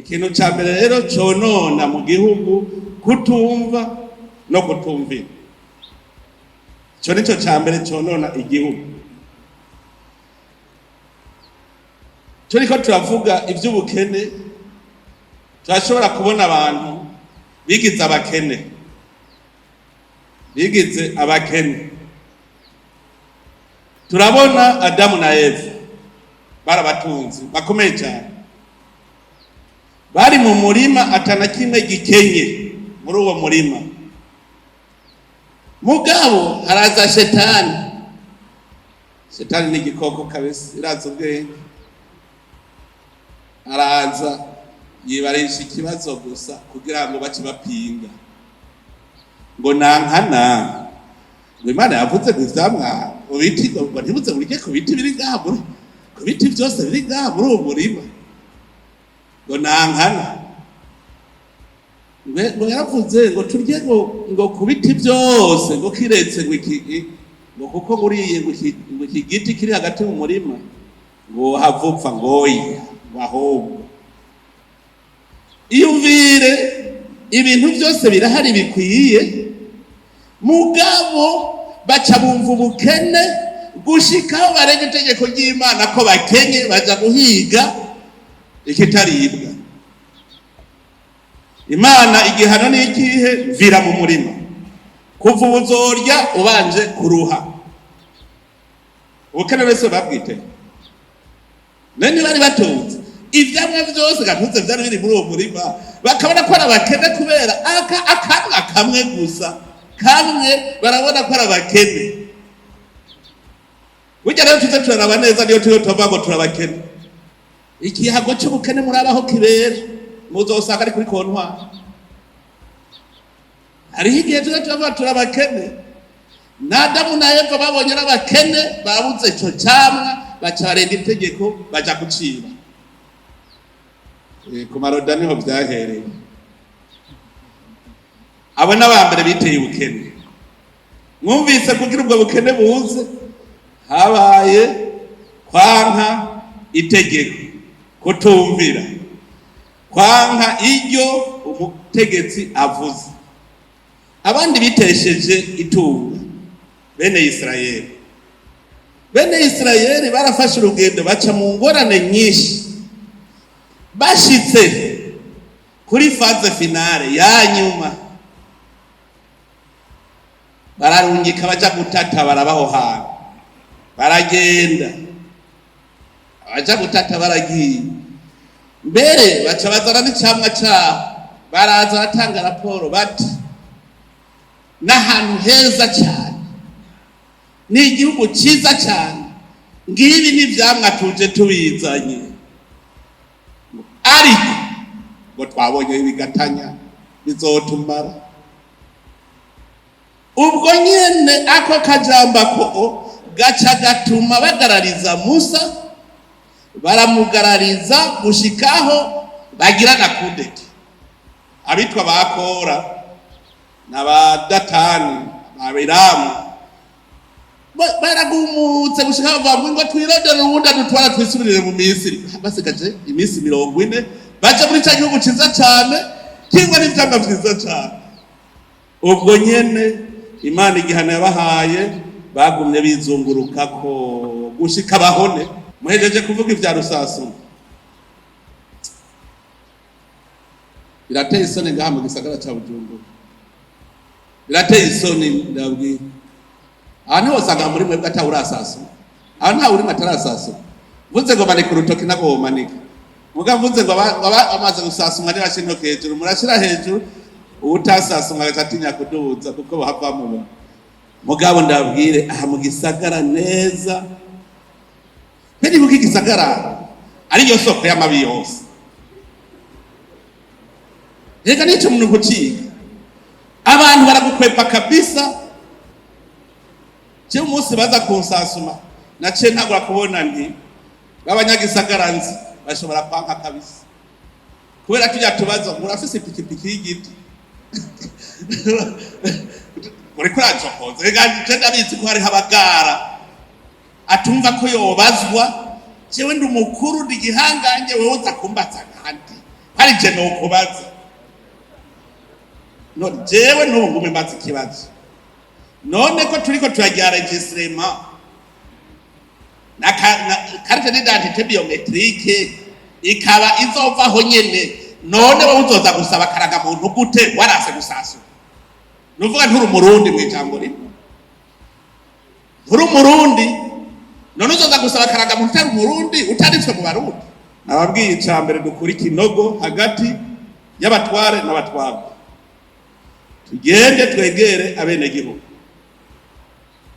ikintu ca mbere rero conona mu gihugu kutumva no kutumvira. Ico nico ca mbere conona igihugu. Turiko turavuga ivy'ubukene, turashobora kubona abantu bigize abakene. Turabona Adamu na Eva barabatunzi bakomeye cyane, bari mu murima atana kimwe gikenye muri uwo murima. Mugabo haraza Shetani ni igikoko kabisa, iraza ubwenge. Araza yibarisha ikibazo gusa kugira ngo bace bapinga ngo nankana, ngo Imana yavuze gusamwa ubiti, ngo ntibuze burike ku biti biri ngaho, ku biti byose biri ngaho muri uwo murima, ngo nankana. ngo yavuze ngo turye ngo ku biti byose, ngo kiretse ngo kuko buriye ngo iki giti kiri hagati mu murima ngo havupfa ngoyi wahobwa. Iyumvire ibintu byose birahari bikwiye, mugabo baca bumva ubukene gushikaho barenga itegeko ry'Imana ko bakenye baja guhiga ikitaribwa. Imana igihano ni ikihe? Vira mu murima, kuva ubuzorya ubanje kuruha. Ubukene wese babwite nani bari batunze ivyamwa byose gatuze byari biri muri uwo murima, bakabona ko arabakene kubera akamwe kamwe gusa kamwe barabona ko arabakene. Burya rero tuze turaraba neza niyo tuvuga ngo turabakene. Ikihago cy'ubukene murabaho kibera, muzosanga ari kuri kontwari. Hariho igihe tuze tuvuga turabakene, na Adamu na Eva babonye n'abakene babuze ico camwa, baca barenga itegeko baja guciba. Ku maroda niho byahereye. Abo n'abambere biteye ubukene. Mwumvise kugira ubwo bukene buze habaye kwanka itegeko, kutumvira, kwanka iryo umutegetsi avuze. Abandi bitesheje itunga, bene Israeli barafashe urugendo baca mu ngorane nyinshi. Bashitse kuri faze finale ya nyuma, bararungika baja gutata, barabaho hantu baragenda, baja gutata baragiye. Mbere baca bazana n'icamwa cyaho, baraza batanga raporo bati n'ahantu heza cyane, ni igihugu cyiza cyane, ngibi n'ivyamwa tuje tubizanye, ariko ngo twabonye ibigatanya bizotumara. Ubwo nyene ako kajamba ko gaca gatuma bagarariza Musa, baramugarariza gushikaho bagira na kudeta. Abitwa bakora n'abadatani abiramu baragumutse gushikaho bavuga ngo twirondere ubundi dutwara twisubirire mu Misiri. Basigaje iminsi 40 baje muri cya gihugu ciza cyane kingwa n'ivyanga vyiza cyane. Ubwo nyene Imana igihano yabahaye, bagumye bizunguruka ko gushika bahone. Muhejeje kuvuga ivya Rusasu, birateye isoni ngaha mu gisagara ca Burundi, birateye isoni ndabwi. Ahantu hose aga muri mwebwe atawurasasu, ahantu nta uri matarasasu. Mvuze ngo manika urutoki nako manika, muga mvuze ngo amaze gusasumwa ni bashino hejuru, murashira hejuru utasasumwa agatinya kuduza kuko bahava mu mugabo. Ndabwire aha mu gisagara neza, Pedi muki gisagara ari yo soko y'amabi yose. Reka nico umuntu kuciga, abantu baragukwepa kabisa. Je umunsi baza kunsasuma nace ntagura kubona nti babanyagisagara nzi bashobora kwanka kabisa, kubera tujya tubaza murafise pikipiki y'igiti muri kuracokoza. Reka je ndabizi ko hari habagara atumva ko yobazwa, jewe ndi umukuru ndi gihangange, wewe uza kumbaza kandi ari je no kubaza no jewe no ngume mbaza ikibazo none ko turiko turagira registrement na carte d'identité biométrique ikaba izovaho nyene none wowe uzoza gusaba karaga muntu gute warase gusasu nuvuga nturi umurundi mu ijambo rimwe nturi umurundi none uzoza gusaba karaga muntu utari umurundi utanditswe mu barundi nababwiye icambere dukuri kinogo hagati y'abatware n'abatwabwe tugende twegere abene gihugu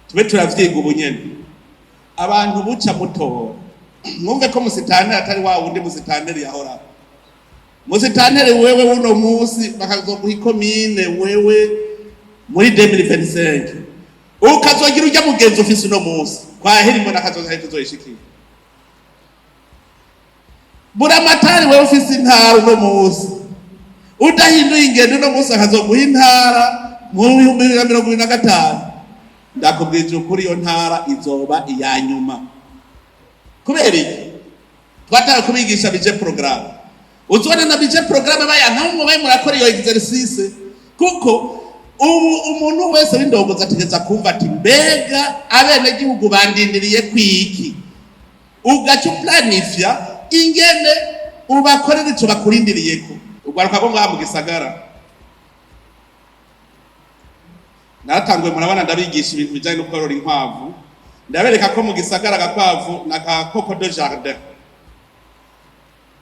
tube turavyiga ubunyene abantu buca mutora mwumve ko musitanteri atari wa wundi musitanteri yahora musitanteri wewe uno musi bakazoguha ikomine wewe muri 2025 ukazogira ujya mugenzi ufise uno musi kwa hirimo nakazoza tuzoyishikira buramatari wewe ufise intara uno musi udahinduye ingendo uno musi akazoguha intara mu 2025 ndakubwije ukuri iyo ntara izoba iyanyuma kubera iki twataka kubigisha bije programme uzone na bije programme bayantamwe bayi murakora iyo exercice kuko umuntu wese w'indongoza ategeza kumva ati mbega abene gihugu bandindiriye kwiki ugaca planifya ingene ubakorera ico bakurindiriyeko ugwaruka ko ngaha mu gisagara naratangwe murabana ndabigisha ibintu bijanye no korora inkwavu ndabereka ko mu gisagara gakwavu na koko de jardin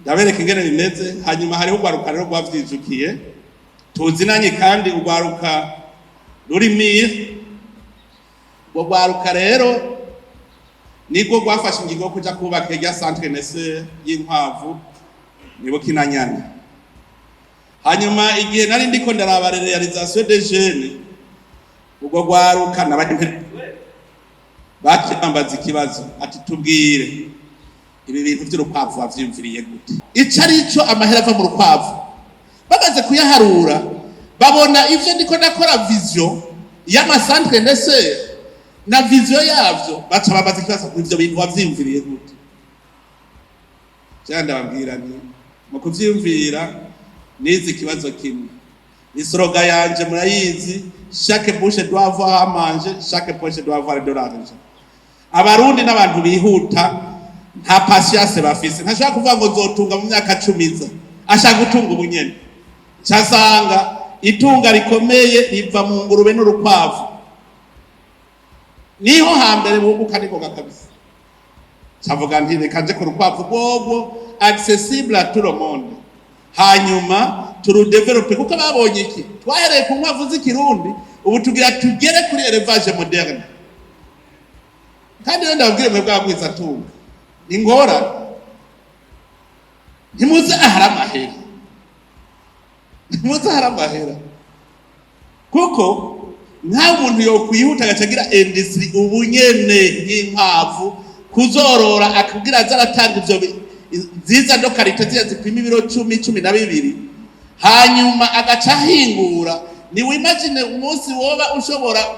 ndabereka ingene bimeze hanyuma hariho ugwaruka rero gwavyijukiye tuzinanye kandi ugwaruka ruri mire ugwaruka rero niko gwafashe ingingo yo kuja kubaka irya centre nese y'inkwavu nibo kinanyana hanyuma igihe nari ndiko ndaraba realisation des jeunes ubwo gwaruka nabandi bakimbaza ikibazo ati tubwire ibi bintu by'urukwavu wavyimviriye gute icarico amahera ava mu rukwavu bamaze kuyaharura babona ivyo ndiko ndakora vision y'amasantre ndetse na vision yavyo baca babaza ikibazo ku ivyo bintu wavyimviriye gute cyanda babwira ni mu kuvyimvira nizi kibazo kimwe ni slogan yanje murayizi chaque bouche doit avoir à manger chaque poche doit avoir de l'argent abarundi n'abantu bihuta nta patience bafise ntashaka kuvuga ngo nzotunga mu myaka 10 ashaka gutunga ubunyene cyasanga itunga rikomeye riva mu ngurube n'urukwavu niho hambere bubuka niko kabisa cavuga nti rekaje ku rukwavu gogo accessible à tout le monde hanyuma turudevelope kuko babonye iki twahereye ku nkwavu z'ikirundi ubu tugira tugere kuri élevage moderne kandi rero ndabwire mwe bwagwiza tunga ingora ntimuze aharamahera ntimuze aharamahera kuko nta muntu yo kwihuta agacagira industry ubunyene y'inkwavu kuzorora akubwira zaratanga ivyo ziza ndo karite zipima ibiro 10-12 hanyuma agaca hingura ni wimagine umunsi woba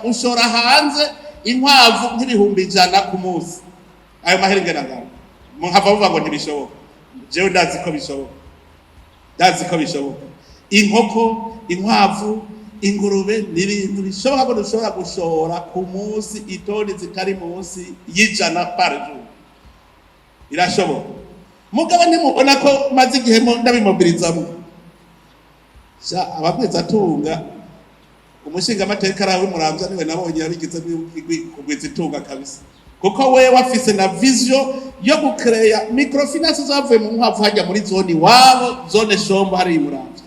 ushora hanze inkwavu nk'ibihumbi 100 ku munsi ayo maherenge nangana muhava vuga ngo ntibishoboka jewe ndazi ko bishoboka inkoko inkwavu ingurube n'ibintu bishoboka ko dushobora gushora ku munsi itoni zitari munsi y'100 par jour irashoboka mugabo ntimubona ko maze igihe ndabimobilizamo ababwiza tunga umushinga amateka arawe muramvya niwe nabonye yabigize kugwiza itunga kabisa kuko we wafise na vision yo gucreya microfinance zavuye mu nkwavu hajya muri zone wabo zone shombo hari muramvya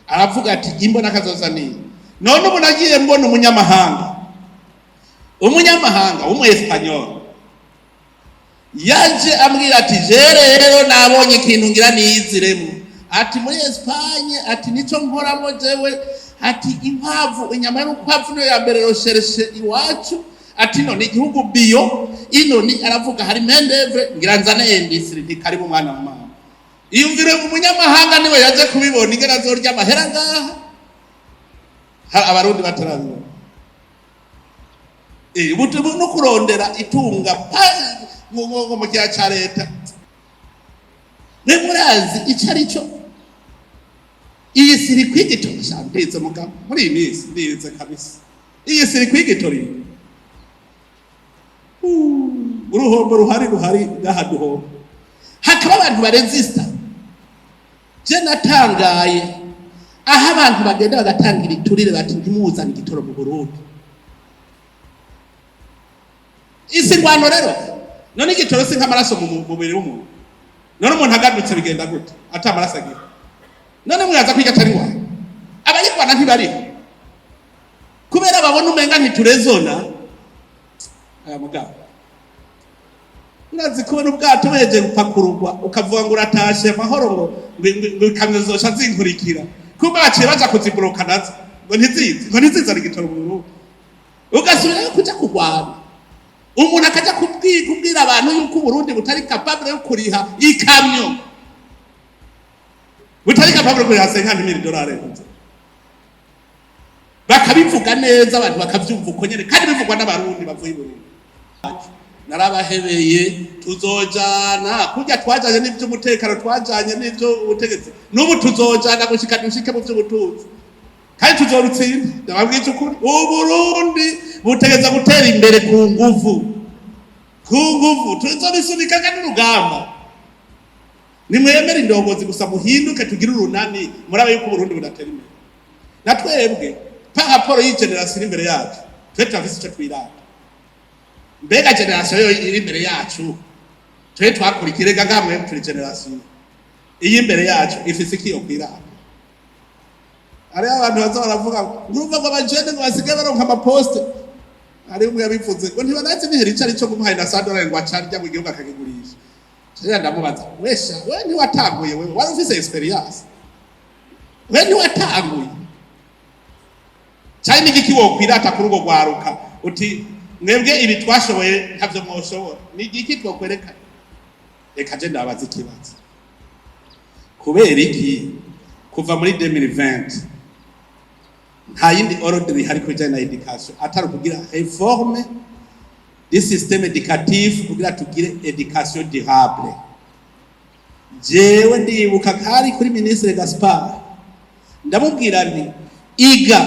aravuga ati imbona kazoza ni none ubu nagiye mbona umunyamahanga w'umuespanyol yaje ambwira ati rero nabonye ikintu ngira niyiziremo ati muri Espagne ati nico nkoramo jewe ati inkwavu inyama y'urukwavu no ya mbere rochereshe iwacu ati none igihugu bio ino ni aravuga hari mendevre ngira nzane industry ni karibu mwana wa mama iyumvire umunyamahanga niwe yaje kubibona ingena zorya amahera ngaha abarundi batarabibona butu no kurondera itunga ngo mu gihe cya leta murazi icari cyo iyi siri kwigitoro shandeze mugabo muri iyi minsi ndize kabisa iyi siri kwigitoro uruhombo ruhari gahaduho hakaba abantu baresista je natangaye aho abantu bagenda bagatangira iturire bati ntimuzana igitoro mu Burundi isi ngwano rero none igitoro si nk'amaraso mu mubiri w'umuntu none umuntu agadutse bigenda gute ata amaraso agira none mwaza kwiga atari ngwano abayirwana ntibariho kubera babona umenga ntiturezona aya mugabo urazi kubona ubwato beje gupakururwa ukavuga ngo uratashe amahoro ngo ikamyozosha zinkurikira kumbe baciye baja kuziburuka nazo ngo ntizizana igitoro mu Burundi ugasubira kuja kurwana umuntu akaja kubwira abantu yuko Burundi butari capable yo kuriha ikamyo butari capable kuriha $50,000 bakabivuga neza abantu bakavyumva uko nyene kandi bivugwa n'abarundi bavuye Burundi narabahebeye tuzojana kurya twajanye n'ivy'umutekano twajanye n'ivy'ubutegetsi n'ubu tuzojana gushika dushike mu vy'ubutunzi kandi tuzorutsinda ndababwiye ukuri Burundi butegeza gutera imbere ku nguvu tuzobisunika kandi urugamba nimwemera indongozi gusa muhinduke tugire urunani murabe yuko Burundi budatera imbere natwebwe pa raporo y'igeneration imbere yacu twe turafise icyo twirata mbega generation yo iri imbere yacu twe twakurikire gagamwe turi generation iyi imbere yacu ifise iki yo kwirata ari abantu baza baravuga ngurumva ngo abajene ngo basige baronka amaposte ari umwe yabivuze ngo ntibanazi nihera icari cyo kumuhaye na $100 ngo acarya mu gihugu akagigurisha cyera ndamubaza wesha we ni watanguye we wari ufise experience we ni watanguye cyane n'igiki wo kwirata kuri ugo gwaruka uti mwebwe ibi twashoboye ntavyo mwoshobora ni igiki twokwerekana reka je ndabaza ikibazo kubera iki kuva muri 2020 nta yindi ordre hari kujana na education atari kugira réforme du système éducatif kugira tugire education durable jewe ndibuka kari kuri ministre Gaspard ndamubwira nti iga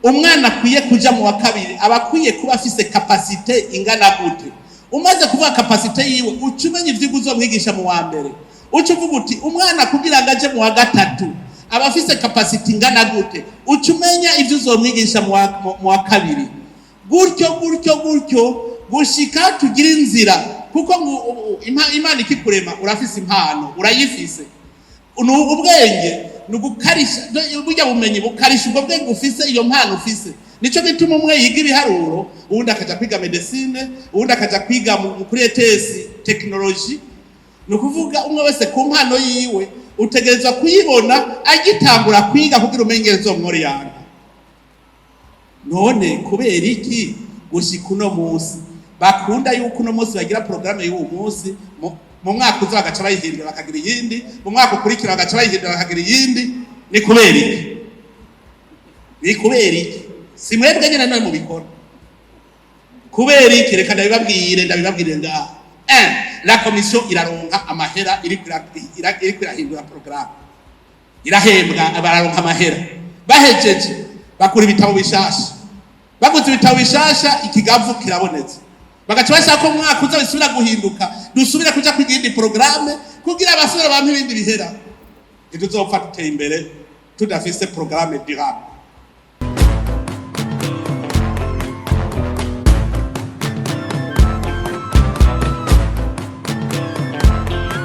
umwana akwiye kuja mu wa kabiri abakwiye kuba afise capacité ingana gute umaze kuvuga capacité yiwe ucumenye ivyo uzomwigisha mu wa mbere ucuvuga uti umwana kugira ngaje mu wa gatatu abafise capacity ingana gute ucumenya ivyo uzomwigisha mu wa kabiri gutyo gushika tugira inzira kuko Imana ikikurema urafise impano urayifise ubwenge nugukarisha burya bumenyi bukarisha ubwo bwenge ufise iyo mpano ufise nico gituma umwe yiga ibiharuro uwundi akaja kwiga medicine uwundi akaja kwiga kuri ETS technology nukuvuga umwe wese ku mpano yiwe utegerezwa kuyibona agitangura kwiga kugira umenyerezo mwori yange none kubera iki gushika uno munsi bakunda yuko uno munsi bagira programme y'uwo munsi mu mwaka uza bagaca bayihindura bakagira iyindi mu mwaka ukurikira bagaca bayihindura bakagira iyindi ni kubera iki si mwebwe nyene nawe mubikora kubera iki reka ndabibabwire ngaha la commission iraronka amahera iri kwirahindura programme irahembwa abaronka amahera bahejeje bakura ibitabo bishasha baguze ibitabo bishasha ikigavu kirabonetse bagaca bashaka ko mwaka uza bisubira guhinduka dusubira kuja kwigindi programme kugira abasore bampe ibindi bihera tuzopfa tuteye imbere tudafise programme durable